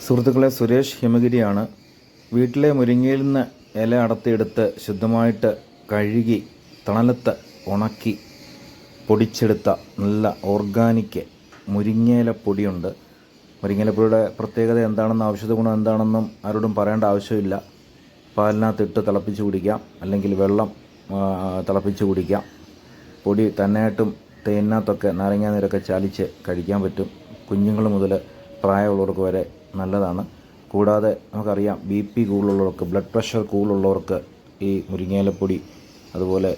സുഹൃത്തുക്കളെ, സുരേഷ് ഹിമഗിരിയാണ്. വീട്ടിലെ മുരിങ്ങയിൽ നിന്ന് ഇല അടർത്തിയെടുത്ത് ശുദ്ധമായിട്ട് കഴുകി തണലത്ത് ഉണക്കി പൊടിച്ചെടുത്ത നല്ല ഓർഗാനിക് മുരിങ്ങയില പൊടിയുണ്ട്. മുരിങ്ങയിലപ്പൊടിയുടെ പ്രത്യേകത എന്താണെന്നും ഔഷധ ഗുണം എന്താണെന്നും ആരോടും പറയേണ്ട ആവശ്യമില്ല. പാലിനകത്തിട്ട് തിളപ്പിച്ച് കുടിക്കാം, അല്ലെങ്കിൽ വെള്ളം തിളപ്പിച്ച് കുടിക്കാം. പൊടി തന്നെയായിട്ടും തേനിനകത്തൊക്കെ നാരങ്ങാ നീരൊക്കെ ചാലിച്ച് കഴിക്കാൻ പറ്റും. കുഞ്ഞുങ്ങൾ മുതൽ പ്രായമുള്ളവർക്ക് വരെ നല്ലതാണ്. കൂടാതെ നമുക്കറിയാം, BP കൂടുതലുള്ളവർക്ക്, ബ്ലഡ് പ്രഷർ കൂടുതലുള്ളവർക്ക് ഈ മുരിങ്ങയിലപ്പൊടി അതുപോലെ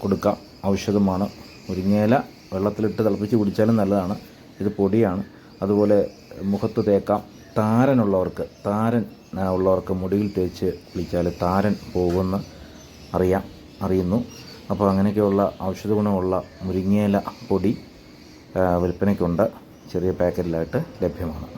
കൊടുക്കാം. ഔഷധമാണ്. മുരിങ്ങയില വെള്ളത്തിലിട്ട് തിളപ്പിച്ച് കുടിച്ചാലും നല്ലതാണ്. ഇത് പൊടിയാണ്. അതുപോലെ മുഖത്ത് തേക്കാം. താരൻ ഉള്ളവർക്ക് മുടിയിൽ തേച്ച് കുളിച്ചാൽ താരൻ പോകുമെന്ന് അറിയുന്നു. അപ്പോൾ അങ്ങനെയൊക്കെയുള്ള ഔഷധ ഗുണമുള്ള മുരിങ്ങയില പൊടി വിൽപ്പനയ്ക്കുണ്ട്. ചെറിയ പാക്കറ്റിലായിട്ട് ലഭ്യമാണ്.